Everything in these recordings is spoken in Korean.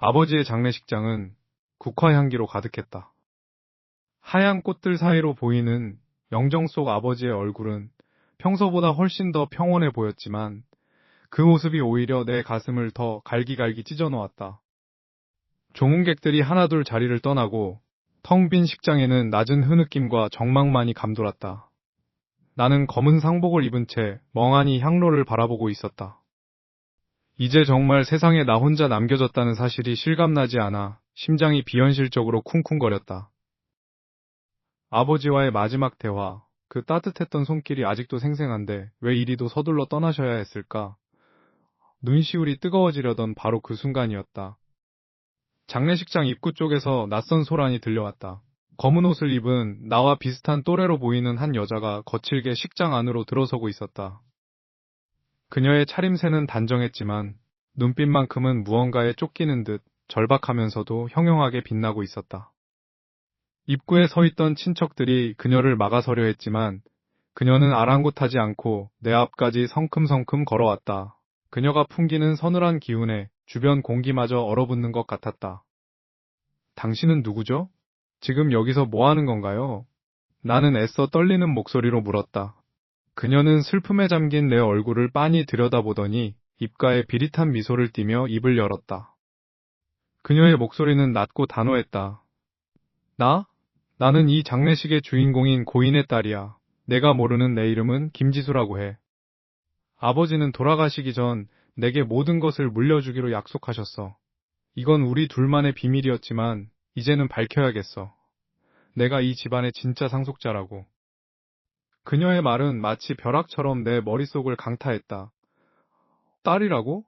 아버지의 장례식장은 국화 향기로 가득했다. 하얀 꽃들 사이로 보이는 영정 속 아버지의 얼굴은 평소보다 훨씬 더 평온해 보였지만 그 모습이 오히려 내 가슴을 더 갈기갈기 찢어놓았다. 조문객들이 하나둘 자리를 떠나고 텅 빈 식장에는 낮은 흐느낌과 적막만이 감돌았다. 나는 검은 상복을 입은 채 멍하니 향로를 바라보고 있었다. 이제 정말 세상에 나 혼자 남겨졌다는 사실이 실감나지 않아 심장이 비현실적으로 쿵쿵거렸다. 아버지와의 마지막 대화, 그 따뜻했던 손길이 아직도 생생한데 왜 이리도 서둘러 떠나셔야 했을까? 눈시울이 뜨거워지려던 바로 그 순간이었다. 장례식장 입구 쪽에서 낯선 소란이 들려왔다. 검은 옷을 입은 나와 비슷한 또래로 보이는 한 여자가 거칠게 식장 안으로 들어서고 있었다. 그녀의 차림새는 단정했지만 눈빛만큼은 무언가에 쫓기는 듯 절박하면서도 형용하게 빛나고 있었다. 입구에 서 있던 친척들이 그녀를 막아서려 했지만 그녀는 아랑곳하지 않고 내 앞까지 성큼성큼 걸어왔다. 그녀가 풍기는 서늘한 기운에 주변 공기마저 얼어붙는 것 같았다. 당신은 누구죠? 지금 여기서 뭐 하는 건가요? 나는 애써 떨리는 목소리로 물었다. 그녀는 슬픔에 잠긴 내 얼굴을 빤히 들여다보더니 입가에 비릿한 미소를 띠며 입을 열었다. 그녀의 목소리는 낮고 단호했다. 나는 이 장례식의 주인공인 고인의 딸이야. 내가 모르는 내 이름은 김지수라고 해. 아버지는 돌아가시기 전 내게 모든 것을 물려주기로 약속하셨어. 이건 우리 둘만의 비밀이었지만 이제는 밝혀야겠어. 내가 이 집안의 진짜 상속자라고. 그녀의 말은 마치 벼락처럼 내 머릿속을 강타했다. 딸이라고?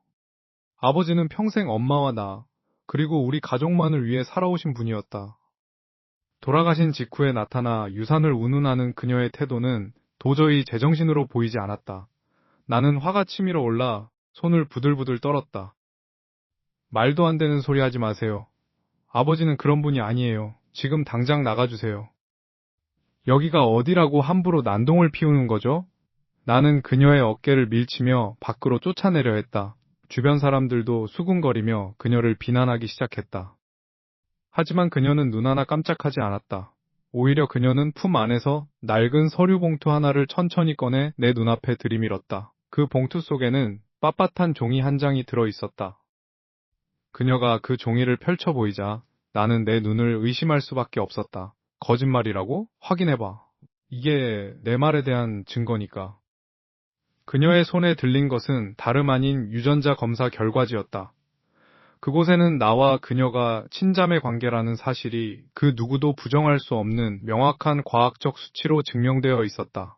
아버지는 평생 엄마와 나, 그리고 우리 가족만을 위해 살아오신 분이었다. 돌아가신 직후에 나타나 유산을 운운하는 그녀의 태도는 도저히 제정신으로 보이지 않았다. 나는 화가 치밀어 올라 손을 부들부들 떨었다. 말도 안 되는 소리 하지 마세요. 아버지는 그런 분이 아니에요. 지금 당장 나가주세요. 여기가 어디라고 함부로 난동을 피우는 거죠? 나는 그녀의 어깨를 밀치며 밖으로 쫓아내려 했다. 주변 사람들도 수군거리며 그녀를 비난하기 시작했다. 하지만 그녀는 눈 하나 깜짝하지 않았다. 오히려 그녀는 품 안에서 낡은 서류 봉투 하나를 천천히 꺼내 내 눈앞에 들이밀었다. 그 봉투 속에는 빳빳한 종이 한 장이 들어 있었다. 그녀가 그 종이를 펼쳐 보이자 나는 내 눈을 의심할 수밖에 없었다. 거짓말이라고? 확인해봐. 이게 내 말에 대한 증거니까. 그녀의 손에 들린 것은 다름 아닌 유전자 검사 결과지였다. 그곳에는 나와 그녀가 친자매 관계라는 사실이 그 누구도 부정할 수 없는 명확한 과학적 수치로 증명되어 있었다.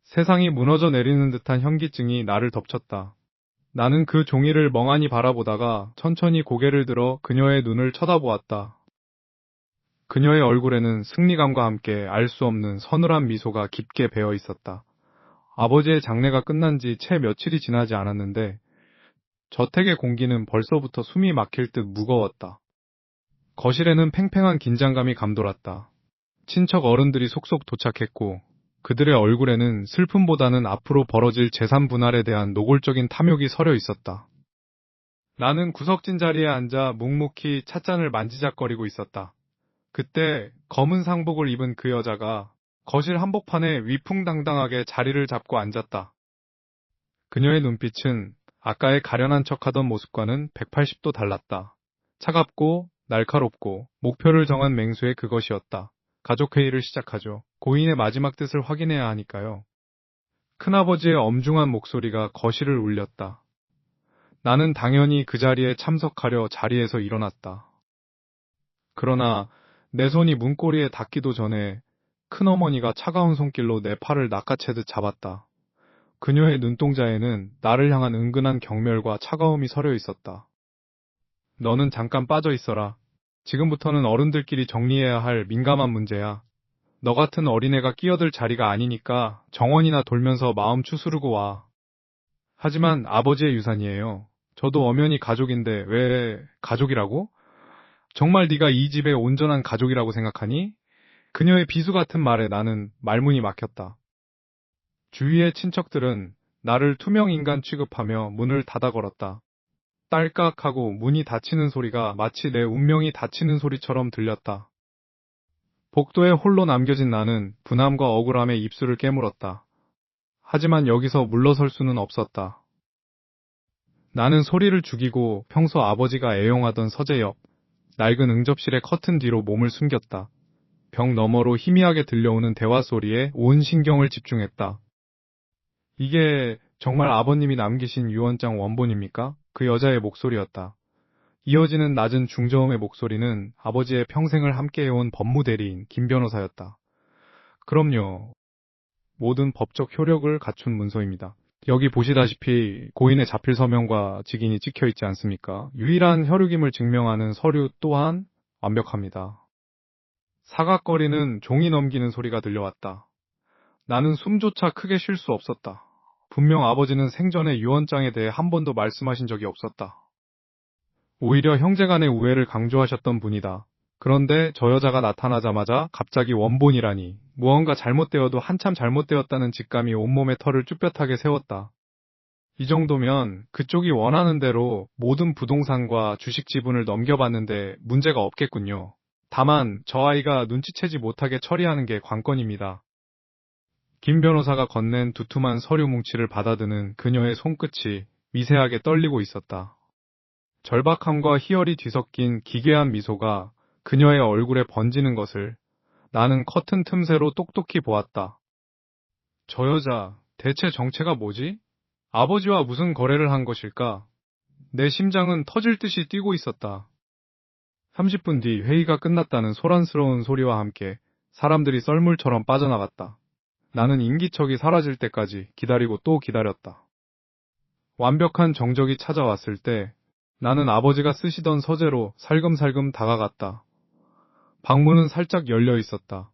세상이 무너져 내리는 듯한 현기증이 나를 덮쳤다. 나는 그 종이를 멍하니 바라보다가 천천히 고개를 들어 그녀의 눈을 쳐다보았다. 그녀의 얼굴에는 승리감과 함께 알 수 없는 서늘한 미소가 깊게 배어 있었다. 아버지의 장례가 끝난 지 채 며칠이 지나지 않았는데 저택의 공기는 벌써부터 숨이 막힐 듯 무거웠다. 거실에는 팽팽한 긴장감이 감돌았다. 친척 어른들이 속속 도착했고 그들의 얼굴에는 슬픔보다는 앞으로 벌어질 재산 분할에 대한 노골적인 탐욕이 서려 있었다. 나는 구석진 자리에 앉아 묵묵히 찻잔을 만지작거리고 있었다. 그때 검은 상복을 입은 그 여자가 거실 한복판에 위풍당당하게 자리를 잡고 앉았다. 그녀의 눈빛은 아까의 가련한 척하던 모습과는 180도 달랐다. 차갑고 날카롭고 목표를 정한 맹수의 그것이었다. 가족회의를 시작하죠. 고인의 마지막 뜻을 확인해야 하니까요. 큰아버지의 엄중한 목소리가 거실을 울렸다. 나는 당연히 그 자리에 참석하려 자리에서 일어났다. 그러나 내 손이 문고리에 닿기도 전에 큰어머니가 차가운 손길로 내 팔을 낚아채듯 잡았다. 그녀의 눈동자에는 나를 향한 은근한 경멸과 차가움이 서려 있었다. 너는 잠깐 빠져 있어라. 지금부터는 어른들끼리 정리해야 할 민감한 문제야. 너 같은 어린애가 끼어들 자리가 아니니까 정원이나 돌면서 마음 추스르고 와. 하지만 아버지의 유산이에요. 저도 엄연히 가족인데 왜 가족이라고? 정말 네가 이 집의 온전한 가족이라고 생각하니? 그녀의 비수 같은 말에 나는 말문이 막혔다. 주위의 친척들은 나를 투명인간 취급하며 문을 닫아 걸었다. 딸깍하고 문이 닫히는 소리가 마치 내 운명이 닫히는 소리처럼 들렸다. 복도에 홀로 남겨진 나는 분함과 억울함에 입술을 깨물었다. 하지만 여기서 물러설 수는 없었다. 나는 소리를 죽이고 평소 아버지가 애용하던 서재 옆 낡은 응접실의 커튼 뒤로 몸을 숨겼다. 벽 너머로 희미하게 들려오는 대화 소리에 온 신경을 집중했다. 이게 정말 아버님이 남기신 유언장 원본입니까? 그 여자의 목소리였다. 이어지는 낮은 중저음의 목소리는 아버지의 평생을 함께해온 법무대리인 김 변호사였다. 그럼요. 모든 법적 효력을 갖춘 문서입니다. 여기 보시다시피 고인의 자필 서명과 직인이 찍혀 있지 않습니까? 유일한 혈육임을 증명하는 서류 또한 완벽합니다. 사각거리는 종이 넘기는 소리가 들려왔다. 나는 숨조차 크게 쉴 수 없었다. 분명 아버지는 생전에 유언장에 대해 한 번도 말씀하신 적이 없었다. 오히려 형제간의 우애를 강조하셨던 분이다. 그런데 저 여자가 나타나자마자 갑자기 원본이라니, 무언가 잘못되어도 한참 잘못되었다는 직감이 온몸에 털을 쭈뼛하게 세웠다. 이 정도면 그쪽이 원하는 대로 모든 부동산과 주식 지분을 넘겨봤는데 문제가 없겠군요. 다만 저 아이가 눈치채지 못하게 처리하는 게 관건입니다. 김 변호사가 건넨 두툼한 서류 뭉치를 받아드는 그녀의 손끝이 미세하게 떨리고 있었다. 절박함과 희열이 뒤섞인 기괴한 미소가 그녀의 얼굴에 번지는 것을 나는 커튼 틈새로 똑똑히 보았다. 저 여자, 대체 정체가 뭐지? 아버지와 무슨 거래를 한 것일까? 내 심장은 터질 듯이 뛰고 있었다. 30분 뒤 회의가 끝났다는 소란스러운 소리와 함께 사람들이 썰물처럼 빠져나갔다. 나는 인기척이 사라질 때까지 기다리고 또 기다렸다. 완벽한 정적이 찾아왔을 때 나는 아버지가 쓰시던 서재로 살금살금 다가갔다. 방문은 살짝 열려 있었다.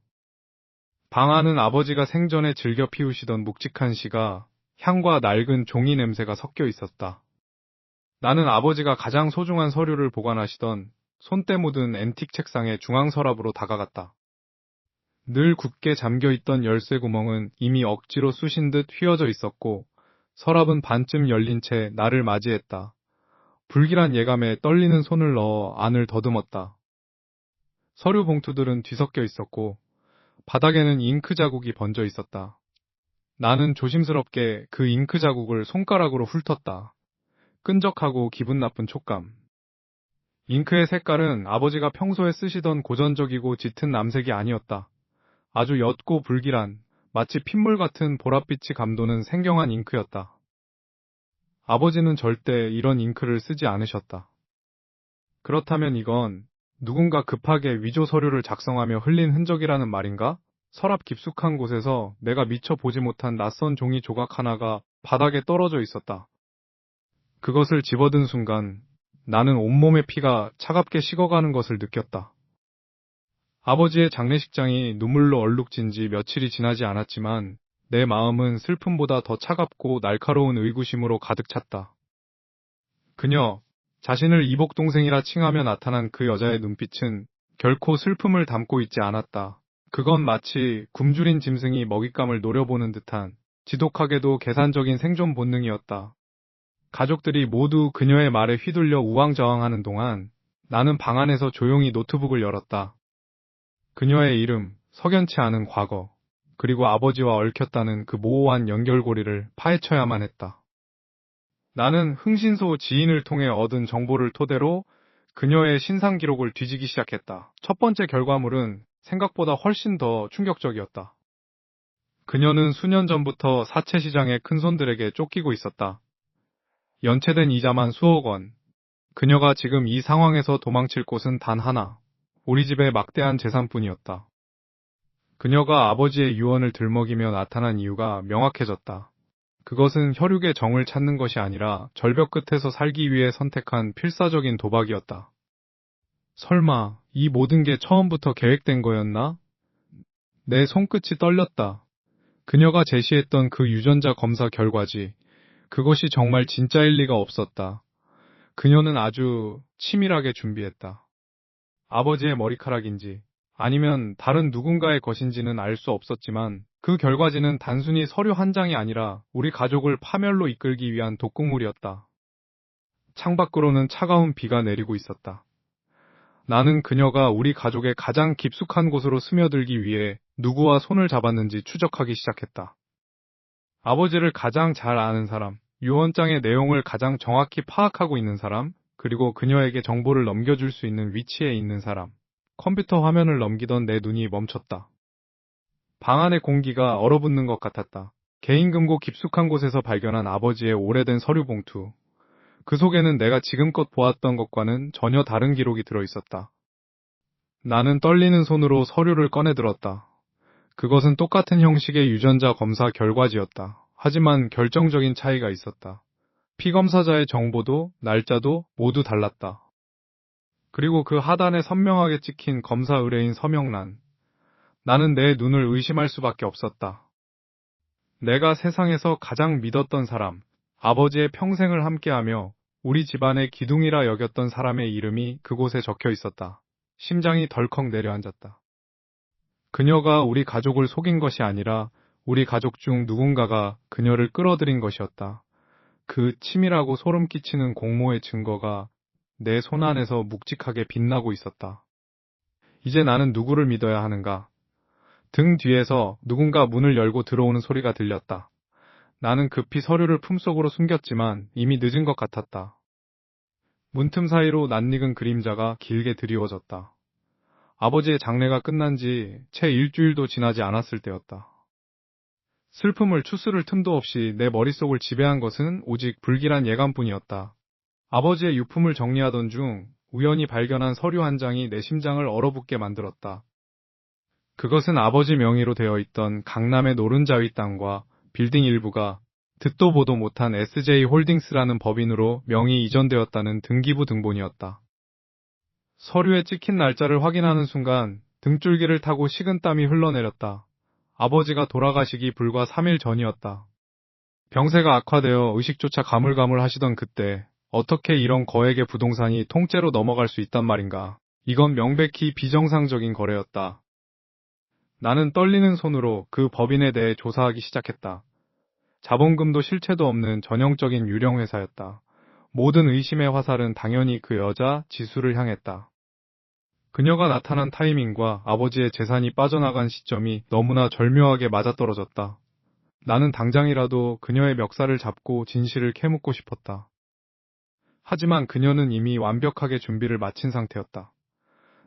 방 안은 아버지가 생전에 즐겨 피우시던 묵직한 시가 향과 낡은 종이 냄새가 섞여 있었다. 나는 아버지가 가장 소중한 서류를 보관하시던 손때 묻은 앤틱 책상의 중앙 서랍으로 다가갔다. 늘 굳게 잠겨있던 열쇠 구멍은 이미 억지로 쑤신 듯 휘어져 있었고 서랍은 반쯤 열린 채 나를 맞이했다. 불길한 예감에 떨리는 손을 넣어 안을 더듬었다. 서류 봉투들은 뒤섞여 있었고 바닥에는 잉크 자국이 번져 있었다. 나는 조심스럽게 그 잉크 자국을 손가락으로 훑었다. 끈적하고 기분 나쁜 촉감. 잉크의 색깔은 아버지가 평소에 쓰시던 고전적이고 짙은 남색이 아니었다. 아주 옅고 불길한, 마치 핏물 같은 보랏빛이 감도는 생경한 잉크였다. 아버지는 절대 이런 잉크를 쓰지 않으셨다. 그렇다면 이건 누군가 급하게 위조 서류를 작성하며 흘린 흔적이라는 말인가? 서랍 깊숙한 곳에서 내가 미처 보지 못한 낯선 종이 조각 하나가 바닥에 떨어져 있었다. 그것을 집어든 순간 나는 온몸의 피가 차갑게 식어가는 것을 느꼈다. 아버지의 장례식장이 눈물로 얼룩진 지 며칠이 지나지 않았지만 내 마음은 슬픔보다 더 차갑고 날카로운 의구심으로 가득 찼다. 그녀, 자신을 이복 동생이라 칭하며 나타난 그 여자의 눈빛은 결코 슬픔을 담고 있지 않았다. 그건 마치 굶주린 짐승이 먹잇감을 노려보는 듯한 지독하게도 계산적인 생존 본능이었다. 가족들이 모두 그녀의 말에 휘둘려 우왕좌왕하는 동안 나는 방 안에서 조용히 노트북을 열었다. 그녀의 이름, 석연치 않은 과거, 그리고 아버지와 얽혔다는 그 모호한 연결고리를 파헤쳐야만 했다. 나는 흥신소 지인을 통해 얻은 정보를 토대로 그녀의 신상 기록을 뒤지기 시작했다. 첫 번째 결과물은 생각보다 훨씬 더 충격적이었다. 그녀는 수년 전부터 사채 시장의 큰손들에게 쫓기고 있었다. 연체된 이자만 수억 원. 그녀가 지금 이 상황에서 도망칠 곳은 단 하나. 우리 집의 막대한 재산뿐이었다. 그녀가 아버지의 유언을 들먹이며 나타난 이유가 명확해졌다. 그것은 혈육의 정을 찾는 것이 아니라 절벽 끝에서 살기 위해 선택한 필사적인 도박이었다. 설마 이 모든 게 처음부터 계획된 거였나? 내 손끝이 떨렸다. 그녀가 제시했던 그 유전자 검사 결과지. 그것이 정말 진짜일 리가 없었다. 그녀는 아주 치밀하게 준비했다. 아버지의 머리카락인지 아니면 다른 누군가의 것인지는 알 수 없었지만 그 결과지는 단순히 서류 한 장이 아니라 우리 가족을 파멸로 이끌기 위한 독극물이었다. 창밖으로는 차가운 비가 내리고 있었다. 나는 그녀가 우리 가족의 가장 깊숙한 곳으로 스며들기 위해 누구와 손을 잡았는지 추적하기 시작했다. 아버지를 가장 잘 아는 사람, 유언장의 내용을 가장 정확히 파악하고 있는 사람, 그리고 그녀에게 정보를 넘겨줄 수 있는 위치에 있는 사람. 컴퓨터 화면을 넘기던 내 눈이 멈췄다. 방 안의 공기가 얼어붙는 것 같았다. 개인금고 깊숙한 곳에서 발견한 아버지의 오래된 서류 봉투. 그 속에는 내가 지금껏 보았던 것과는 전혀 다른 기록이 들어있었다. 나는 떨리는 손으로 서류를 꺼내들었다. 그것은 똑같은 형식의 유전자 검사 결과지였다. 하지만 결정적인 차이가 있었다. 피검사자의 정보도 날짜도 모두 달랐다. 그리고 그 하단에 선명하게 찍힌 검사 의뢰인 서명란. 나는 내 눈을 의심할 수밖에 없었다. 내가 세상에서 가장 믿었던 사람, 아버지의 평생을 함께하며 우리 집안의 기둥이라 여겼던 사람의 이름이 그곳에 적혀 있었다. 심장이 덜컥 내려앉았다. 그녀가 우리 가족을 속인 것이 아니라 우리 가족 중 누군가가 그녀를 끌어들인 것이었다. 그 치밀하고 소름 끼치는 공모의 증거가 내 손안에서 묵직하게 빛나고 있었다. 이제 나는 누구를 믿어야 하는가? 등 뒤에서 누군가 문을 열고 들어오는 소리가 들렸다. 나는 급히 서류를 품속으로 숨겼지만 이미 늦은 것 같았다. 문틈 사이로 낯익은 그림자가 길게 드리워졌다. 아버지의 장례가 끝난 지 채 일주일도 지나지 않았을 때였다. 슬픔을 추스를 틈도 없이 내 머릿속을 지배한 것은 오직 불길한 예감뿐이었다. 아버지의 유품을 정리하던 중 우연히 발견한 서류 한 장이 내 심장을 얼어붙게 만들었다. 그것은 아버지 명의로 되어 있던 강남의 노른자위 땅과 빌딩 일부가 듣도 보도 못한 SJ홀딩스라는 법인으로 명의 이전되었다는 등기부 등본이었다. 서류에 찍힌 날짜를 확인하는 순간 등줄기를 타고 식은땀이 흘러내렸다. 아버지가 돌아가시기 불과 3일 전이었다. 병세가 악화되어 의식조차 가물가물하시던 그때 어떻게 이런 거액의 부동산이 통째로 넘어갈 수 있단 말인가. 이건 명백히 비정상적인 거래였다. 나는 떨리는 손으로 그 법인에 대해 조사하기 시작했다. 자본금도 실체도 없는 전형적인 유령 회사였다. 모든 의심의 화살은 당연히 그 여자 지수를 향했다. 그녀가 나타난 타이밍과 아버지의 재산이 빠져나간 시점이 너무나 절묘하게 맞아떨어졌다. 나는 당장이라도 그녀의 멱살을 잡고 진실을 캐묻고 싶었다. 하지만 그녀는 이미 완벽하게 준비를 마친 상태였다.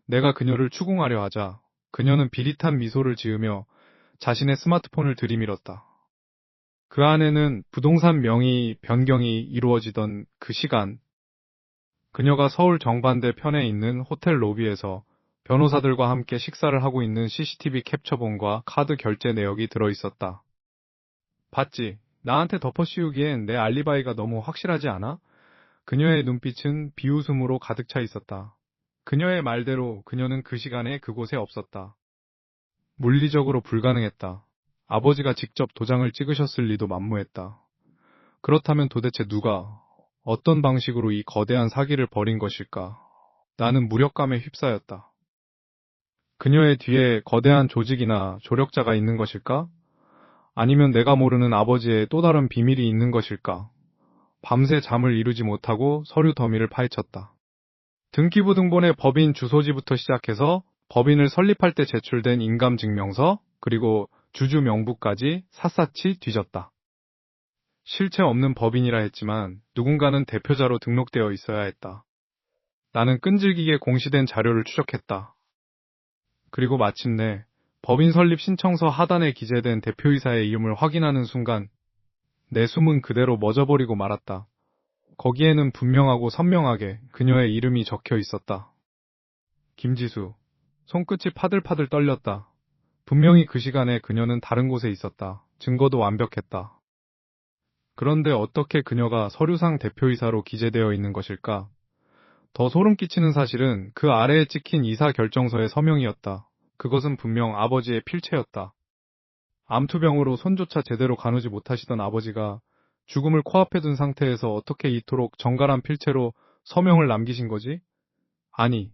내가 그녀를 추궁하려 하자 그녀는 비릿한 미소를 지으며 자신의 스마트폰을 들이밀었다. 그 안에는 부동산 명의 변경이 이루어지던 그 시간, 그녀가 서울 정반대 편에 있는 호텔 로비에서 변호사들과 함께 식사를 하고 있는 CCTV 캡처본과 카드 결제 내역이 들어있었다. 봤지? 나한테 덮어씌우기엔 내 알리바이가 너무 확실하지 않아? 그녀의 눈빛은 비웃음으로 가득 차 있었다. 그녀의 말대로 그녀는 그 시간에 그곳에 없었다. 물리적으로 불가능했다. 아버지가 직접 도장을 찍으셨을 리도 만무했다. 그렇다면 도대체 누가, 어떤 방식으로 이 거대한 사기를 벌인 것일까? 나는 무력감에 휩싸였다. 그녀의 뒤에 거대한 조직이나 조력자가 있는 것일까? 아니면 내가 모르는 아버지의 또 다른 비밀이 있는 것일까? 밤새 잠을 이루지 못하고 서류 더미를 파헤쳤다. 등기부 등본의 법인 주소지부터 시작해서 법인을 설립할 때 제출된 인감증명서, 그리고 주주 명부까지 샅샅이 뒤졌다. 실체 없는 법인이라 했지만 누군가는 대표자로 등록되어 있어야 했다. 나는 끈질기게 공시된 자료를 추적했다. 그리고 마침내 법인 설립 신청서 하단에 기재된 대표이사의 이름을 확인하는 순간 내 숨은 그대로 멎어버리고 말았다. 거기에는 분명하고 선명하게 그녀의 이름이 적혀 있었다. 김지수. 손끝이 파들파들 떨렸다. 분명히 그 시간에 그녀는 다른 곳에 있었다. 증거도 완벽했다. 그런데 어떻게 그녀가 서류상 대표이사로 기재되어 있는 것일까? 더 소름 끼치는 사실은 그 아래에 찍힌 이사 결정서의 서명이었다. 그것은 분명 아버지의 필체였다. 암투병으로 손조차 제대로 가누지 못하시던 아버지가 죽음을 코앞에 둔 상태에서 어떻게 이토록 정갈한 필체로 서명을 남기신 거지? 아니,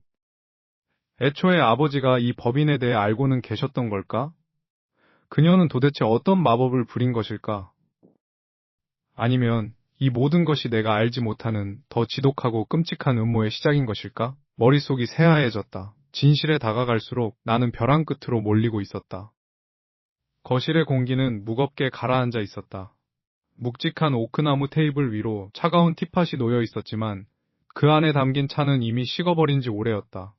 애초에 아버지가 이 법인에 대해 알고는 계셨던 걸까? 그녀는 도대체 어떤 마법을 부린 것일까? 아니면 이 모든 것이 내가 알지 못하는 더 지독하고 끔찍한 음모의 시작인 것일까? 머릿속이 새하얘졌다. 진실에 다가갈수록 나는 벼랑 끝으로 몰리고 있었다. 거실의 공기는 무겁게 가라앉아 있었다. 묵직한 오크나무 테이블 위로 차가운 티팟이 놓여 있었지만 그 안에 담긴 차는 이미 식어버린 지 오래였다.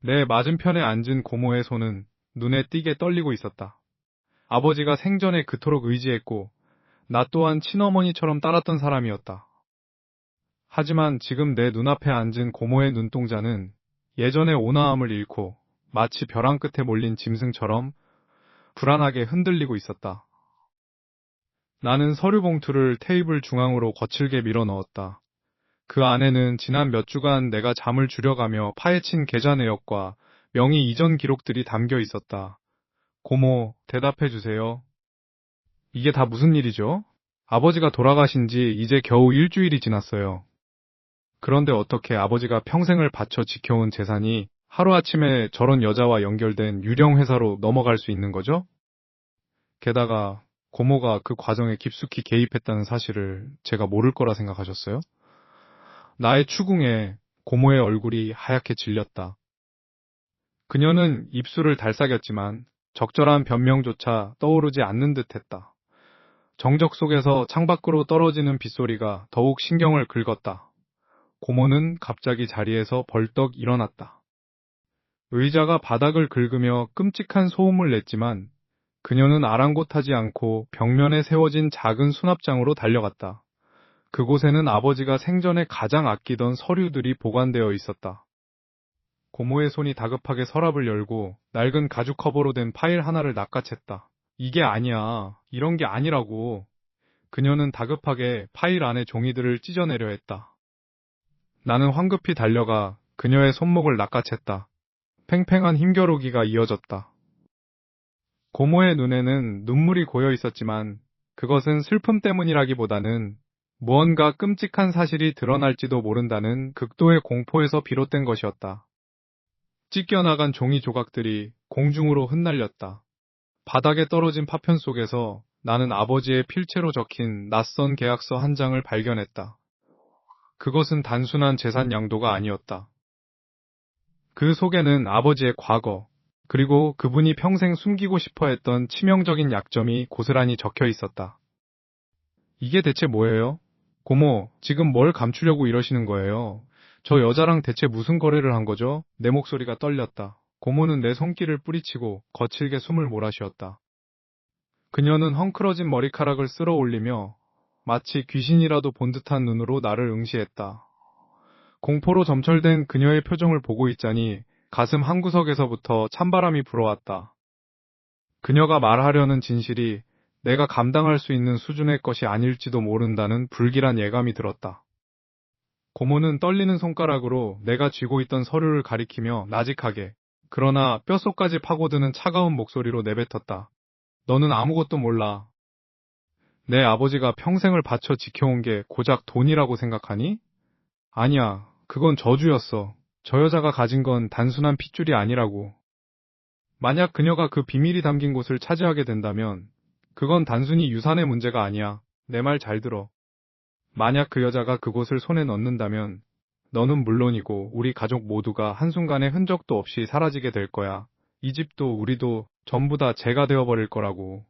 내 맞은편에 앉은 고모의 손은 눈에 띄게 떨리고 있었다. 아버지가 생전에 그토록 의지했고 나 또한 친어머니처럼 따랐던 사람이었다. 하지만 지금 내 눈앞에 앉은 고모의 눈동자는 예전의 온화함을 잃고 마치 벼랑 끝에 몰린 짐승처럼 불안하게 흔들리고 있었다. 나는 서류 봉투를 테이블 중앙으로 거칠게 밀어 넣었다. 그 안에는 지난 몇 주간 내가 잠을 줄여가며 파헤친 계좌 내역과 명의 이전 기록들이 담겨 있었다. 고모, 대답해 주세요. 이게 다 무슨 일이죠? 아버지가 돌아가신 지 이제 겨우 일주일이 지났어요. 그런데 어떻게 아버지가 평생을 바쳐 지켜온 재산이 하루아침에 저런 여자와 연결된 유령 회사로 넘어갈 수 있는 거죠? 게다가 고모가 그 과정에 깊숙이 개입했다는 사실을 제가 모를 거라 생각하셨어요? 나의 추궁에 고모의 얼굴이 하얗게 질렸다. 그녀는 입술을 달싹였지만 적절한 변명조차 떠오르지 않는 듯했다. 정적 속에서 창밖으로 떨어지는 빗소리가 더욱 신경을 긁었다. 고모는 갑자기 자리에서 벌떡 일어났다. 의자가 바닥을 긁으며 끔찍한 소음을 냈지만 그녀는 아랑곳하지 않고 벽면에 세워진 작은 수납장으로 달려갔다. 그곳에는 아버지가 생전에 가장 아끼던 서류들이 보관되어 있었다. 고모의 손이 다급하게 서랍을 열고 낡은 가죽 커버로 된 파일 하나를 낚아챘다. 이게 아니야. 이런 게 아니라고. 그녀는 다급하게 파일 안에 종이들을 찢어내려 했다. 나는 황급히 달려가 그녀의 손목을 낚아챘다. 팽팽한 힘겨루기가 이어졌다. 고모의 눈에는 눈물이 고여 있었지만 그것은 슬픔 때문이라기보다는 무언가 끔찍한 사실이 드러날지도 모른다는 극도의 공포에서 비롯된 것이었다. 찢겨나간 종이 조각들이 공중으로 흩날렸다. 바닥에 떨어진 파편 속에서 나는 아버지의 필체로 적힌 낯선 계약서 한 장을 발견했다. 그것은 단순한 재산 양도가 아니었다. 그 속에는 아버지의 과거, 그리고 그분이 평생 숨기고 싶어 했던 치명적인 약점이 고스란히 적혀 있었다. 이게 대체 뭐예요? 고모, 지금 뭘 감추려고 이러시는 거예요? 저 여자랑 대체 무슨 거래를 한 거죠? 내 목소리가 떨렸다. 고모는 내 손길을 뿌리치고 거칠게 숨을 몰아쉬었다. 그녀는 헝클어진 머리카락을 쓸어 올리며 마치 귀신이라도 본 듯한 눈으로 나를 응시했다. 공포로 점철된 그녀의 표정을 보고 있자니 가슴 한구석에서부터 찬바람이 불어왔다. 그녀가 말하려는 진실이 내가 감당할 수 있는 수준의 것이 아닐지도 모른다는 불길한 예감이 들었다. 고모는 떨리는 손가락으로 내가 쥐고 있던 서류를 가리키며 나직하게, 그러나 뼛속까지 파고드는 차가운 목소리로 내뱉었다. 너는 아무것도 몰라. 내 아버지가 평생을 바쳐 지켜온 게 고작 돈이라고 생각하니? 아니야, 그건 저주였어. 저 여자가 가진 건 단순한 핏줄이 아니라고. 만약 그녀가 그 비밀이 담긴 곳을 차지하게 된다면 그건 단순히 유산의 문제가 아니야. 내 말 잘 들어. 만약 그 여자가 그곳을 손에 넣는다면 너는 물론이고 우리 가족 모두가 한순간의 흔적도 없이 사라지게 될 거야. 이 집도 우리도 전부 다 재가 되어버릴 거라고.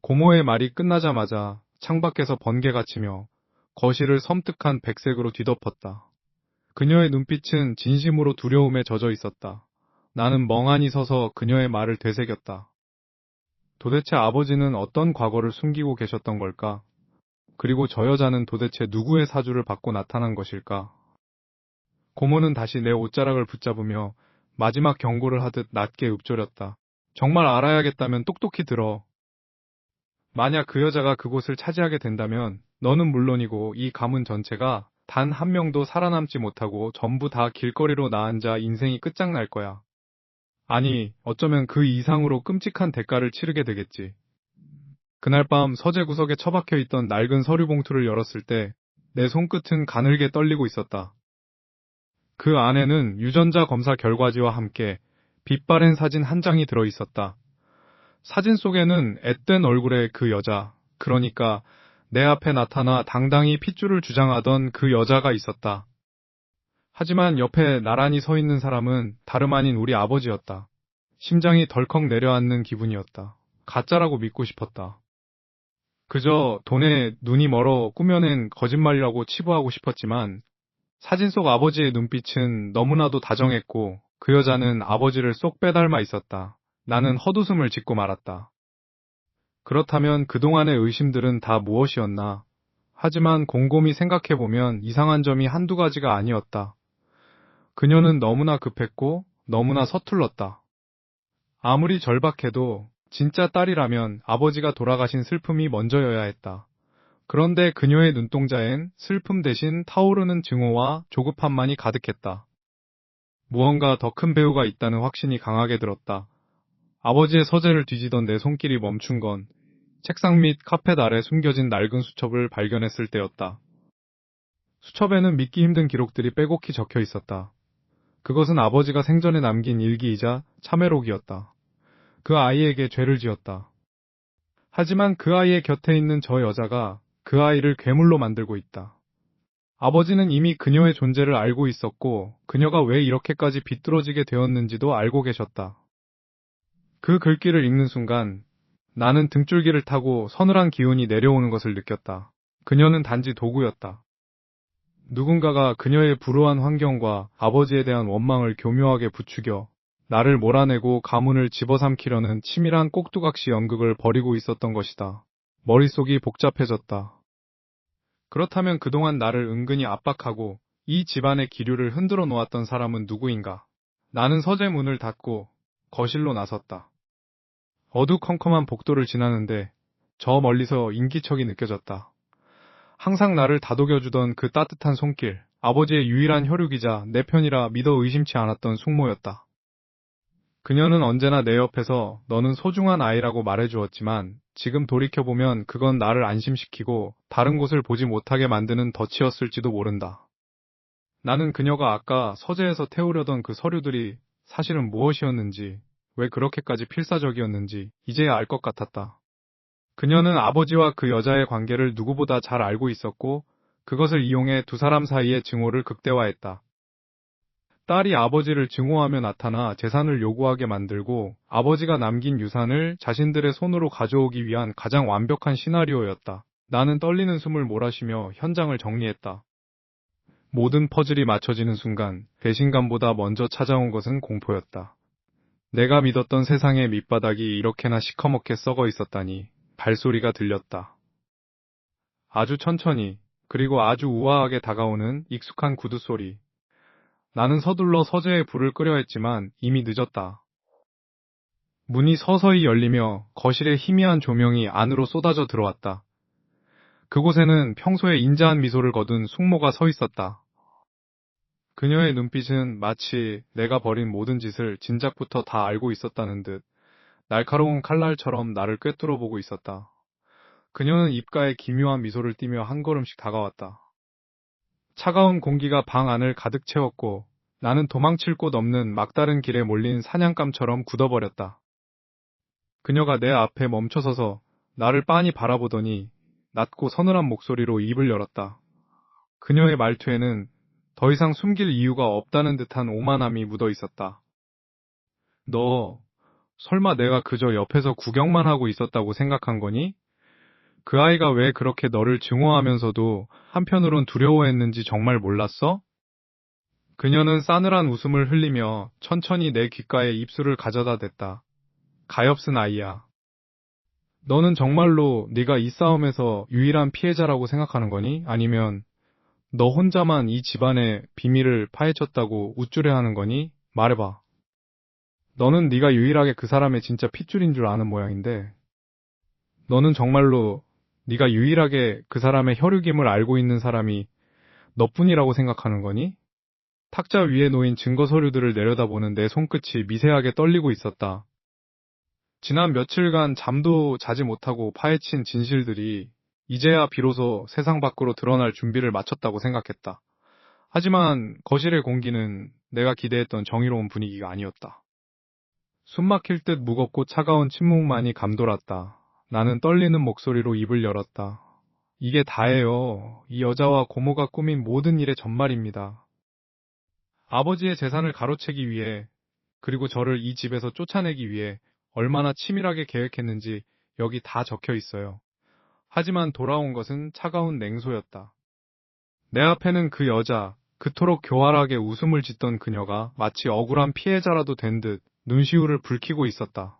고모의 말이 끝나자마자 창밖에서 번개가 치며 거실을 섬뜩한 백색으로 뒤덮었다. 그녀의 눈빛은 진심으로 두려움에 젖어 있었다. 나는 멍하니 서서 그녀의 말을 되새겼다. 도대체 아버지는 어떤 과거를 숨기고 계셨던 걸까? 그리고 저 여자는 도대체 누구의 사주를 받고 나타난 것일까? 고모는 다시 내 옷자락을 붙잡으며 마지막 경고를 하듯 낮게 읊조렸다. 정말 알아야겠다면 똑똑히 들어. 만약 그 여자가 그곳을 차지하게 된다면 너는 물론이고 이 가문 전체가 단 한 명도 살아남지 못하고 전부 다 길거리로 나앉아 인생이 끝장날 거야. 아니, 어쩌면 그 이상으로 끔찍한 대가를 치르게 되겠지. 그날 밤 서재 구석에 처박혀 있던 낡은 서류 봉투를 열었을 때 내 손끝은 가늘게 떨리고 있었다. 그 안에는 유전자 검사 결과지와 함께 빛바랜 사진 한 장이 들어 있었다. 사진 속에는 앳된 얼굴의 그 여자, 그러니까 내 앞에 나타나 당당히 핏줄을 주장하던 그 여자가 있었다. 하지만 옆에 나란히 서 있는 사람은 다름 아닌 우리 아버지였다. 심장이 덜컥 내려앉는 기분이었다. 가짜라고 믿고 싶었다. 그저 돈에 눈이 멀어 꾸며낸 거짓말이라고 치부하고 싶었지만 사진 속 아버지의 눈빛은 너무나도 다정했고 그 여자는 아버지를 쏙 빼닮아 있었다. 나는 헛웃음을 짓고 말았다. 그렇다면 그동안의 의심들은 다 무엇이었나? 하지만 곰곰이 생각해보면 이상한 점이 한두 가지가 아니었다. 그녀는 너무나 급했고 너무나 서툴렀다. 아무리 절박해도 진짜 딸이라면 아버지가 돌아가신 슬픔이 먼저여야 했다. 그런데 그녀의 눈동자엔 슬픔 대신 타오르는 증오와 조급함만이 가득했다. 무언가 더 큰 배우가 있다는 확신이 강하게 들었다. 아버지의 서재를 뒤지던 내 손길이 멈춘 건 책상 및 카펫 아래 숨겨진 낡은 수첩을 발견했을 때였다. 수첩에는 믿기 힘든 기록들이 빼곡히 적혀 있었다. 그것은 아버지가 생전에 남긴 일기이자 참회록이었다. 그 아이에게 죄를 지었다. 하지만 그 아이의 곁에 있는 저 여자가 그 아이를 괴물로 만들고 있다. 아버지는 이미 그녀의 존재를 알고 있었고 그녀가 왜 이렇게까지 비뚤어지게 되었는지도 알고 계셨다. 그 글귀를 읽는 순간 나는 등줄기를 타고 서늘한 기운이 내려오는 것을 느꼈다. 그녀는 단지 도구였다. 누군가가 그녀의 불우한 환경과 아버지에 대한 원망을 교묘하게 부추겨 나를 몰아내고 가문을 집어삼키려는 치밀한 꼭두각시 연극을 벌이고 있었던 것이다. 머릿속이 복잡해졌다. 그렇다면 그동안 나를 은근히 압박하고 이 집안의 기류를 흔들어 놓았던 사람은 누구인가? 나는 서재 문을 닫고 거실로 나섰다. 어두컴컴한 복도를 지나는데 저 멀리서 인기척이 느껴졌다. 항상 나를 다독여주던 그 따뜻한 손길, 아버지의 유일한 혈육이자 내 편이라 믿어 의심치 않았던 숙모였다. 그녀는 언제나 내 옆에서 너는 소중한 아이라고 말해주었지만 지금 돌이켜보면 그건 나를 안심시키고 다른 곳을 보지 못하게 만드는 덫이었을지도 모른다. 나는 그녀가 아까 서재에서 태우려던 그 서류들이 사실은 무엇이었는지, 왜 그렇게까지 필사적이었는지 이제야 알 것 같았다. 그녀는 아버지와 그 여자의 관계를 누구보다 잘 알고 있었고 그것을 이용해 두 사람 사이의 증오를 극대화했다. 딸이 아버지를 증오하며 나타나 재산을 요구하게 만들고 아버지가 남긴 유산을 자신들의 손으로 가져오기 위한 가장 완벽한 시나리오였다. 나는 떨리는 숨을 몰아쉬며 현장을 정리했다. 모든 퍼즐이 맞춰지는 순간 배신감보다 먼저 찾아온 것은 공포였다. 내가 믿었던 세상의 밑바닥이 이렇게나 시커멓게 썩어 있었다니 발소리가 들렸다. 아주 천천히 그리고 아주 우아하게 다가오는 익숙한 구두 소리. 나는 서둘러 서재에 불을 끄려 했지만 이미 늦었다. 문이 서서히 열리며 거실에 희미한 조명이 안으로 쏟아져 들어왔다. 그곳에는 평소에 인자한 미소를 거둔 숙모가 서 있었다. 그녀의 눈빛은 마치 내가 벌인 모든 짓을 진작부터 다 알고 있었다는 듯 날카로운 칼날처럼 나를 꿰뚫어 보고 있었다. 그녀는 입가에 기묘한 미소를 띠며 한 걸음씩 다가왔다. 차가운 공기가 방 안을 가득 채웠고 나는 도망칠 곳 없는 막다른 길에 몰린 사냥감처럼 굳어버렸다. 그녀가 내 앞에 멈춰서서 나를 빤히 바라보더니 낮고 서늘한 목소리로 입을 열었다. 그녀의 말투에는 더 이상 숨길 이유가 없다는 듯한 오만함이 묻어 있었다. 너 설마 내가 그저 옆에서 구경만 하고 있었다고 생각한 거니? 그 아이가 왜 그렇게 너를 증오하면서도 한편으론 두려워했는지 정말 몰랐어? 그녀는 싸늘한 웃음을 흘리며 천천히 내 귓가에 입술을 가져다 댔다. 가엾은 아이야. 너는 정말로 네가 이 싸움에서 유일한 피해자라고 생각하는 거니? 아니면 너 혼자만 이 집안의 비밀을 파헤쳤다고 우쭐해하는 거니? 말해봐. 너는 네가 유일하게 그 사람의 진짜 핏줄인 줄 아는 모양인데 너는 정말로 네가 유일하게 그 사람의 혈육임을 알고 있는 사람이 너뿐이라고 생각하는 거니? 탁자 위에 놓인 증거 서류들을 내려다보는 내 손끝이 미세하게 떨리고 있었다. 지난 며칠간 잠도 자지 못하고 파헤친 진실들이 이제야 비로소 세상 밖으로 드러날 준비를 마쳤다고 생각했다. 하지만 거실의 공기는 내가 기대했던 정의로운 분위기가 아니었다. 숨막힐 듯 무겁고 차가운 침묵만이 감돌았다. 나는 떨리는 목소리로 입을 열었다. 이게 다예요. 이 여자와 고모가 꾸민 모든 일의 전말입니다. 아버지의 재산을 가로채기 위해, 그리고 저를 이 집에서 쫓아내기 위해 얼마나 치밀하게 계획했는지 여기 다 적혀 있어요. 하지만 돌아온 것은 차가운 냉소였다. 내 앞에는 그 여자, 그토록 교활하게 웃음을 짓던 그녀가 마치 억울한 피해자라도 된 듯 눈시울을 붉히고 있었다.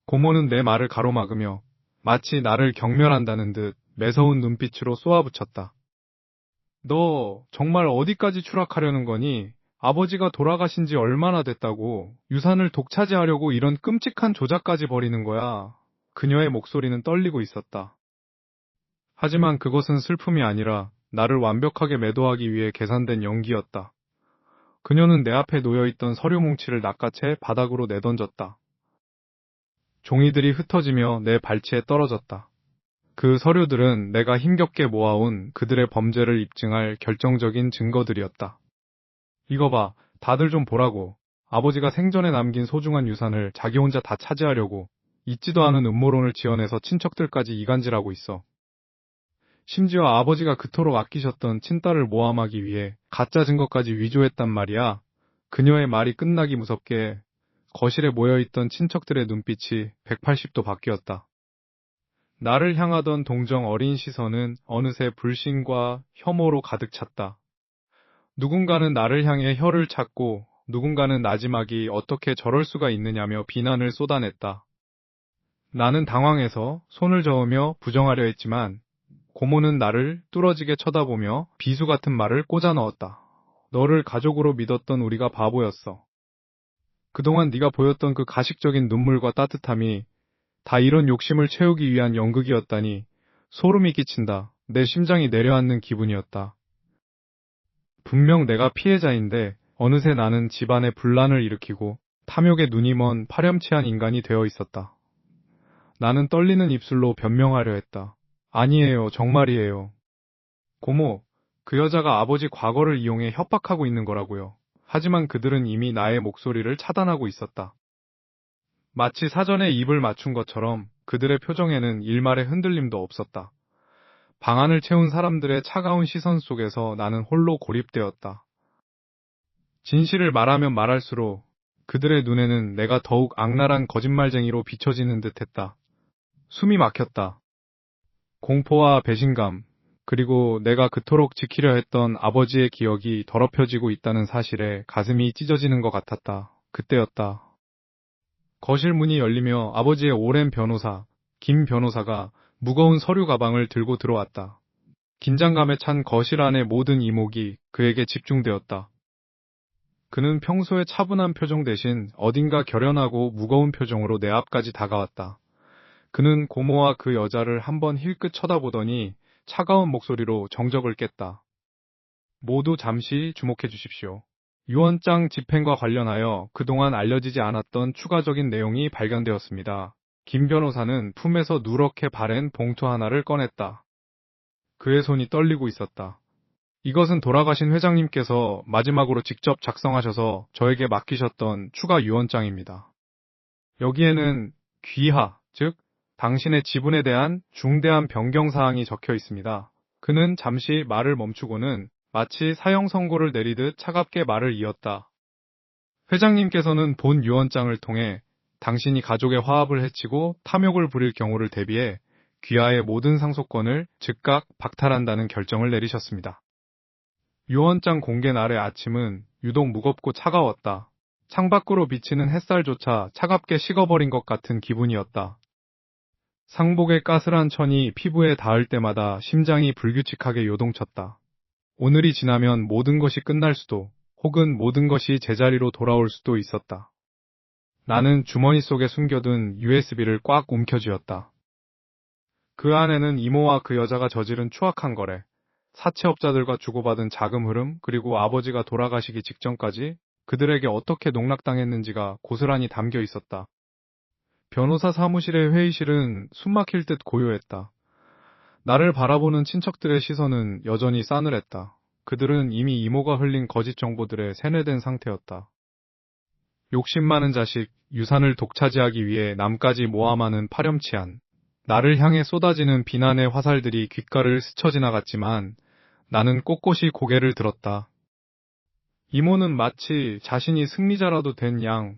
고모는 내 말을 가로막으며 마치 나를 경멸한다는 듯 매서운 눈빛으로 쏘아붙였다. 너 정말 어디까지 추락하려는 거니? 아버지가 돌아가신 지 얼마나 됐다고 유산을 독차지하려고 이런 끔찍한 조작까지 벌이는 거야. 그녀의 목소리는 떨리고 있었다. 하지만 그것은 슬픔이 아니라 나를 완벽하게 매도하기 위해 계산된 연기였다. 그녀는 내 앞에 놓여있던 서류 뭉치를 낚아채 바닥으로 내던졌다. 종이들이 흩어지며 내 발치에 떨어졌다. 그 서류들은 내가 힘겹게 모아온 그들의 범죄를 입증할 결정적인 증거들이었다. 이거 봐, 다들 좀 보라고. 아버지가 생전에 남긴 소중한 유산을 자기 혼자 다 차지하려고 있지도 않은 음모론을 지어내서 친척들까지 이간질하고 있어. 심지어 아버지가 그토록 아끼셨던 친딸을 모함하기 위해 가짜 증거까지 위조했단 말이야. 그녀의 말이 끝나기 무섭게 거실에 모여있던 친척들의 눈빛이 180도 바뀌었다. 나를 향하던 동정 어린 시선은 어느새 불신과 혐오로 가득 찼다. 누군가는 나를 향해 혀를 찾고 누군가는 나지막이 어떻게 저럴 수가 있느냐며 비난을 쏟아냈다. 나는 당황해서 손을 저으며 부정하려 했지만 고모는 나를 뚫어지게 쳐다보며 비수 같은 말을 꽂아 넣었다. 너를 가족으로 믿었던 우리가 바보였어. 그동안 네가 보였던 그 가식적인 눈물과 따뜻함이 다 이런 욕심을 채우기 위한 연극이었다니 소름이 끼친다. 내 심장이 내려앉는 기분이었다. 분명 내가 피해자인데 어느새 나는 집안에 분란을 일으키고 탐욕에 눈이 먼 파렴치한 인간이 되어 있었다. 나는 떨리는 입술로 변명하려 했다. 아니에요, 정말이에요. 고모, 그 여자가 아버지 과거를 이용해 협박하고 있는 거라고요. 하지만 그들은 이미 나의 목소리를 차단하고 있었다. 마치 사전에 입을 맞춘 것처럼 그들의 표정에는 일말의 흔들림도 없었다. 방안을 채운 사람들의 차가운 시선 속에서 나는 홀로 고립되었다. 진실을 말하면 말할수록 그들의 눈에는 내가 더욱 악랄한 거짓말쟁이로 비춰지는 듯했다. 숨이 막혔다. 공포와 배신감, 그리고 내가 그토록 지키려 했던 아버지의 기억이 더럽혀지고 있다는 사실에 가슴이 찢어지는 것 같았다. 그때였다. 거실 문이 열리며 아버지의 오랜 변호사, 김 변호사가 무거운 서류 가방을 들고 들어왔다. 긴장감에 찬 거실 안의 모든 이목이 그에게 집중되었다. 그는 평소의 차분한 표정 대신 어딘가 결연하고 무거운 표정으로 내 앞까지 다가왔다. 그는 고모와 그 여자를 한번 힐끗 쳐다보더니 차가운 목소리로 정적을 깼다. 모두 잠시 주목해 주십시오. 유언장 집행과 관련하여 그동안 알려지지 않았던 추가적인 내용이 발견되었습니다. 김 변호사는 품에서 누렇게 바랜 봉투 하나를 꺼냈다. 그의 손이 떨리고 있었다. 이것은 돌아가신 회장님께서 마지막으로 직접 작성하셔서 저에게 맡기셨던 추가 유언장입니다. 여기에는 귀하, 즉 당신의 지분에 대한 중대한 변경 사항이 적혀 있습니다. 그는 잠시 말을 멈추고는 마치 사형 선고를 내리듯 차갑게 말을 이었다. 회장님께서는 본 유언장을 통해 당신이 가족의 화합을 해치고 탐욕을 부릴 경우를 대비해 귀하의 모든 상속권을 즉각 박탈한다는 결정을 내리셨습니다. 유언장 공개 날의 아침은 유독 무겁고 차가웠다. 창밖으로 비치는 햇살조차 차갑게 식어버린 것 같은 기분이었다. 상복의 까슬한 천이 피부에 닿을 때마다 심장이 불규칙하게 요동쳤다. 오늘이 지나면 모든 것이 끝날 수도, 혹은 모든 것이 제자리로 돌아올 수도 있었다. 나는 주머니 속에 숨겨둔 USB를 꽉 움켜쥐었다. 그 안에는 이모와 그 여자가 저지른 추악한 거래, 사채업자들과 주고받은 자금 흐름, 그리고 아버지가 돌아가시기 직전까지 그들에게 어떻게 농락당했는지가 고스란히 담겨 있었다. 변호사 사무실의 회의실은 숨막힐 듯 고요했다. 나를 바라보는 친척들의 시선은 여전히 싸늘했다. 그들은 이미 이모가 흘린 거짓 정보들에 세뇌된 상태였다. 욕심 많은 자식, 유산을 독차지하기 위해 남까지 모함하는 파렴치한, 나를 향해 쏟아지는 비난의 화살들이 귓가를 스쳐 지나갔지만 나는 꼿꼿이 고개를 들었다. 이모는 마치 자신이 승리자라도 된 양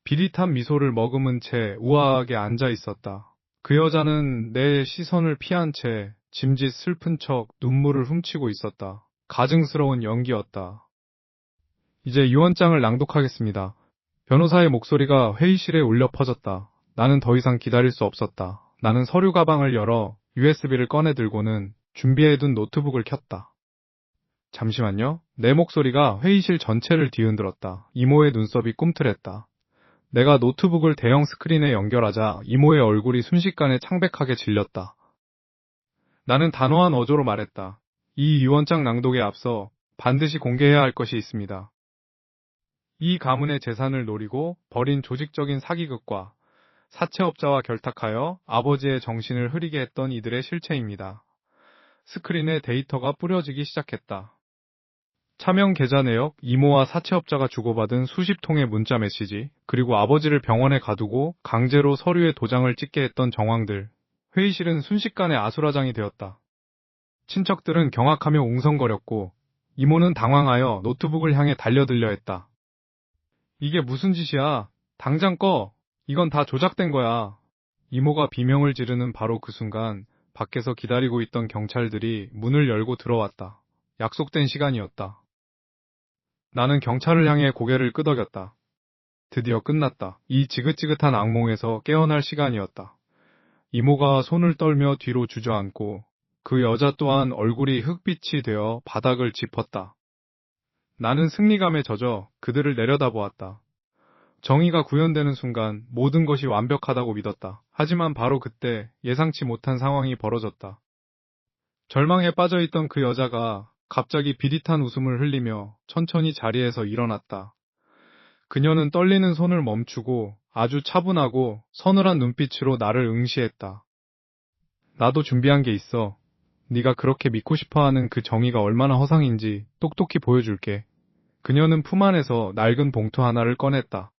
비릿한 미소를 머금은 채 우아하게 앉아 있었다. 그 여자는 내 시선을 피한 채 짐짓 슬픈 척 눈물을 훔치고 있었다. 가증스러운 연기였다. 이제 유언장을 낭독하겠습니다. 변호사의 목소리가 회의실에 울려 퍼졌다. 나는 더 이상 기다릴 수 없었다. 나는 서류 가방을 열어 USB를 꺼내 들고는 준비해둔 노트북을 켰다. 잠시만요. 내 목소리가 회의실 전체를 뒤흔들었다. 이모의 눈썹이 꿈틀했다. 내가 노트북을 대형 스크린에 연결하자 이모의 얼굴이 순식간에 창백하게 질렸다. 나는 단호한 어조로 말했다. 이 유언장 낭독에 앞서 반드시 공개해야 할 것이 있습니다. 이 가문의 재산을 노리고 벌인 조직적인 사기극과 사채업자와 결탁하여 아버지의 정신을 흐리게 했던 이들의 실체입니다. 스크린에 데이터가 뿌려지기 시작했다. 차명 계좌 내역, 이모와 사채업자가 주고받은 수십 통의 문자 메시지, 그리고 아버지를 병원에 가두고 강제로 서류에 도장을 찍게 했던 정황들. 회의실은 순식간에 아수라장이 되었다. 친척들은 경악하며 웅성거렸고 이모는 당황하여 노트북을 향해 달려들려 했다. 이게 무슨 짓이야? 당장 꺼! 이건 다 조작된 거야. 이모가 비명을 지르는 바로 그 순간 밖에서 기다리고 있던 경찰들이 문을 열고 들어왔다. 약속된 시간이었다. 나는 경찰을 향해 고개를 끄덕였다. 드디어 끝났다. 이 지긋지긋한 악몽에서 깨어날 시간이었다. 이모가 손을 떨며 뒤로 주저앉고 그 여자 또한 얼굴이 흙빛이 되어 바닥을 짚었다. 나는 승리감에 젖어 그들을 내려다보았다. 정의가 구현되는 순간 모든 것이 완벽하다고 믿었다. 하지만 바로 그때 예상치 못한 상황이 벌어졌다. 절망에 빠져있던 그 여자가 갑자기 비릿한 웃음을 흘리며 천천히 자리에서 일어났다. 그녀는 떨리는 손을 멈추고 아주 차분하고 서늘한 눈빛으로 나를 응시했다. 나도 준비한 게 있어. 네가 그렇게 믿고 싶어하는 그 정의가 얼마나 허상인지 똑똑히 보여줄게. 그녀는 품 안에서 낡은 봉투 하나를 꺼냈다.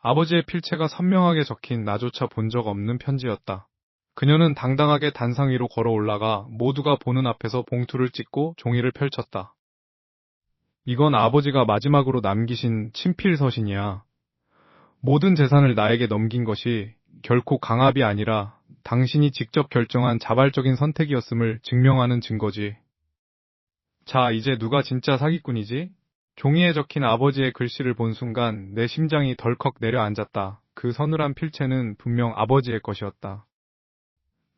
아버지의 필체가 선명하게 적힌 나조차 본 적 없는 편지였다. 그녀는 당당하게 단상 위로 걸어 올라가 모두가 보는 앞에서 봉투를 찢고 종이를 펼쳤다. 이건 아버지가 마지막으로 남기신 친필 서신이야. 모든 재산을 나에게 넘긴 것이 결코 강압이 아니라 당신이 직접 결정한 자발적인 선택이었음을 증명하는 증거지. 자, 이제 누가 진짜 사기꾼이지? 종이에 적힌 아버지의 글씨를 본 순간 내 심장이 덜컥 내려앉았다. 그 서늘한 필체는 분명 아버지의 것이었다.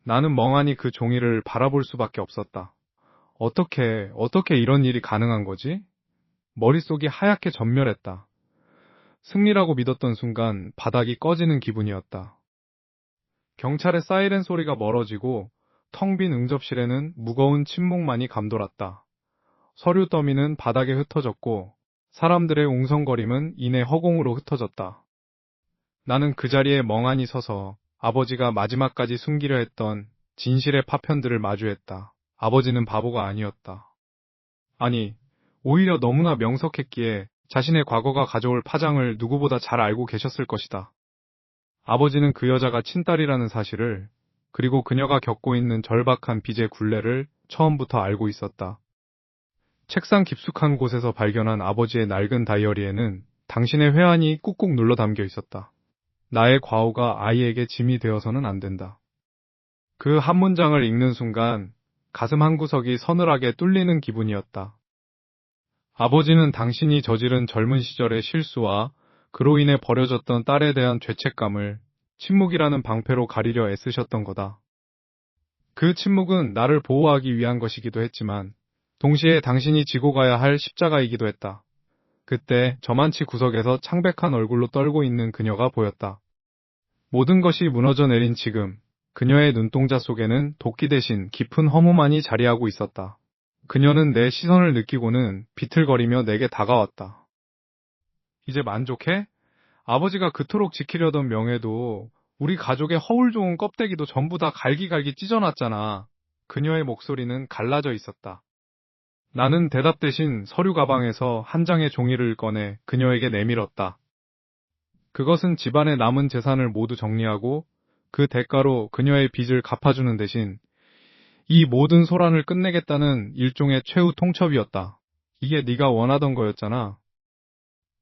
나는 멍하니 그 종이를 바라볼 수밖에 없었다. 어떻게 이런 일이 가능한 거지? 머릿속이 하얗게 전멸했다. 승리라고 믿었던 순간 바닥이 꺼지는 기분이었다. 경찰의 사이렌 소리가 멀어지고 텅 빈 응접실에는 무거운 침묵만이 감돌았다. 서류 더미는 바닥에 흩어졌고 사람들의 웅성거림은 이내 허공으로 흩어졌다. 나는 그 자리에 멍하니 서서 아버지가 마지막까지 숨기려 했던 진실의 파편들을 마주했다. 아버지는 바보가 아니었다. 아니, 오히려 너무나 명석했기에 자신의 과거가 가져올 파장을 누구보다 잘 알고 계셨을 것이다. 아버지는 그 여자가 친딸이라는 사실을, 그리고 그녀가 겪고 있는 절박한 빚의 굴레를 처음부터 알고 있었다. 책상 깊숙한 곳에서 발견한 아버지의 낡은 다이어리에는 당신의 회한이 꾹꾹 눌러 담겨 있었다. 나의 과오가 아이에게 짐이 되어서는 안 된다. 그 한 문장을 읽는 순간 가슴 한구석이 서늘하게 뚫리는 기분이었다. 아버지는 당신이 저지른 젊은 시절의 실수와 그로 인해 버려졌던 딸에 대한 죄책감을 침묵이라는 방패로 가리려 애쓰셨던 거다. 그 침묵은 나를 보호하기 위한 것이기도 했지만 동시에 당신이 지고 가야 할 십자가이기도 했다. 그때 저만치 구석에서 창백한 얼굴로 떨고 있는 그녀가 보였다. 모든 것이 무너져 내린 지금 그녀의 눈동자 속에는 도끼 대신 깊은 허무만이 자리하고 있었다. 그녀는 내 시선을 느끼고는 비틀거리며 내게 다가왔다. 이제 만족해? 아버지가 그토록 지키려던 명예도 우리 가족의 허울 좋은 껍데기도 전부 다 갈기갈기 찢어놨잖아. 그녀의 목소리는 갈라져 있었다. 나는 대답 대신 서류 가방에서 한 장의 종이를 꺼내 그녀에게 내밀었다. 그것은 집안의 남은 재산을 모두 정리하고 그 대가로 그녀의 빚을 갚아주는 대신 이 모든 소란을 끝내겠다는 일종의 최후 통첩이었다. 이게 네가 원하던 거였잖아.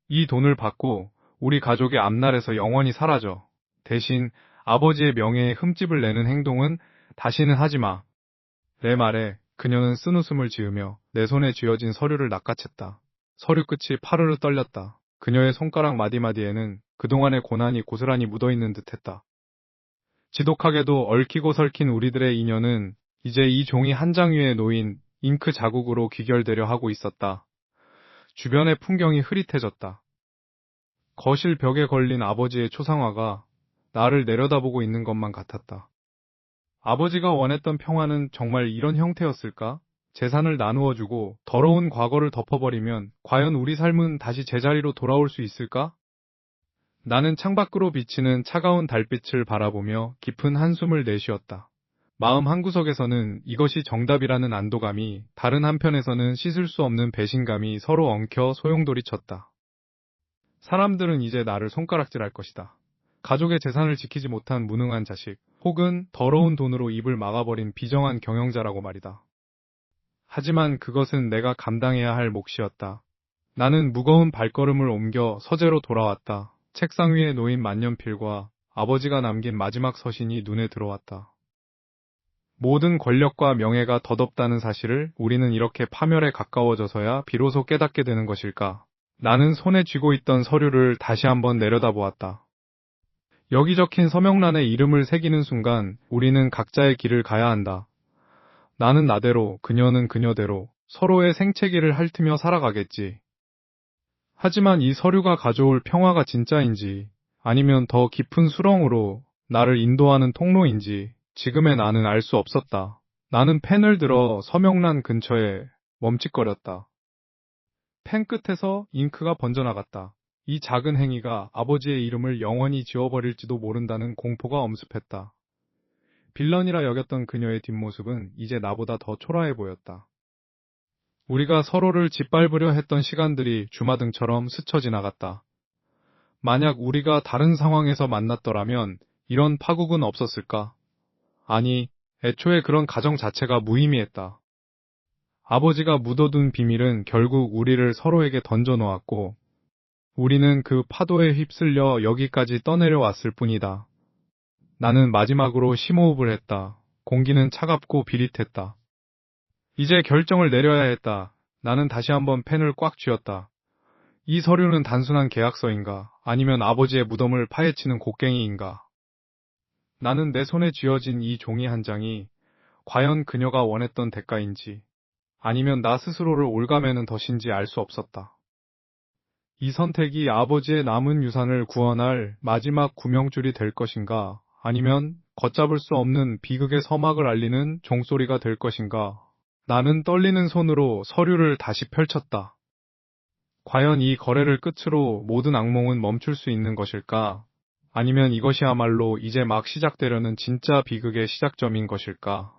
이 돈을 받고 우리 가족의 앞날에서 영원히 사라져. 대신 아버지의 명예에 흠집을 내는 행동은 다시는 하지 마. 내 말에 그녀는 쓴웃음을 지으며 내 손에 쥐어진 서류를 낚아챘다. 서류 끝이 파르르 떨렸다. 그녀의 손가락 마디마디에는 그동안의 고난이 고스란히 묻어있는 듯했다. 지독하게도 얽히고 설킨 우리들의 인연은 이제 이 종이 한 장 위에 놓인 잉크 자국으로 귀결되려 하고 있었다. 주변의 풍경이 흐릿해졌다. 거실 벽에 걸린 아버지의 초상화가 나를 내려다보고 있는 것만 같았다. 아버지가 원했던 평화는 정말 이런 형태였을까? 재산을 나누어주고 더러운 과거를 덮어버리면 과연 우리 삶은 다시 제자리로 돌아올 수 있을까? 나는 창밖으로 비치는 차가운 달빛을 바라보며 깊은 한숨을 내쉬었다. 마음 한구석에서는 이것이 정답이라는 안도감이, 다른 한편에서는 씻을 수 없는 배신감이 서로 엉켜 소용돌이쳤다. 사람들은 이제 나를 손가락질할 것이다. 가족의 재산을 지키지 못한 무능한 자식, 혹은 더러운 돈으로 입을 막아버린 비정한 경영자라고 말이다. 하지만 그것은 내가 감당해야 할 몫이었다. 나는 무거운 발걸음을 옮겨 서재로 돌아왔다. 책상 위에 놓인 만년필과 아버지가 남긴 마지막 서신이 눈에 들어왔다. 모든 권력과 명예가 덧없다는 사실을 우리는 이렇게 파멸에 가까워져서야 비로소 깨닫게 되는 것일까? 나는 손에 쥐고 있던 서류를 다시 한번 내려다보았다. 여기 적힌 서명란에 이름을 새기는 순간 우리는 각자의 길을 가야 한다. 나는 나대로, 그녀는 그녀대로 서로의 생채기를 핥으며 살아가겠지. 하지만 이 서류가 가져올 평화가 진짜인지, 아니면 더 깊은 수렁으로 나를 인도하는 통로인지 지금의 나는 알 수 없었다. 나는 펜을 들어 서명란 근처에 멈칫거렸다. 펜 끝에서 잉크가 번져나갔다. 이 작은 행위가 아버지의 이름을 영원히 지워버릴지도 모른다는 공포가 엄습했다. 빌런이라 여겼던 그녀의 뒷모습은 이제 나보다 더 초라해 보였다. 우리가 서로를 짓밟으려 했던 시간들이 주마등처럼 스쳐 지나갔다. 만약 우리가 다른 상황에서 만났더라면 이런 파국은 없었을까? 아니, 애초에 그런 가정 자체가 무의미했다. 아버지가 묻어둔 비밀은 결국 우리를 서로에게 던져놓았고, 우리는 그 파도에 휩쓸려 여기까지 떠내려왔을 뿐이다. 나는 마지막으로 심호흡을 했다. 공기는 차갑고 비릿했다. 이제 결정을 내려야 했다. 나는 다시 한번 펜을 꽉 쥐었다. 이 서류는 단순한 계약서인가? 아니면 아버지의 무덤을 파헤치는 곡괭이인가? 나는 내 손에 쥐어진 이 종이 한 장이 과연 그녀가 원했던 대가인지, 아니면 나 스스로를 올가매는 덫인지 알 수 없었다. 이 선택이 아버지의 남은 유산을 구원할 마지막 구명줄이 될 것인가, 아니면 걷잡을 수 없는 비극의 서막을 알리는 종소리가 될 것인가. 나는 떨리는 손으로 서류를 다시 펼쳤다. 과연 이 거래를 끝으로 모든 악몽은 멈출 수 있는 것일까? 아니면 이것이야말로 이제 막 시작되려는 진짜 비극의 시작점인 것일까?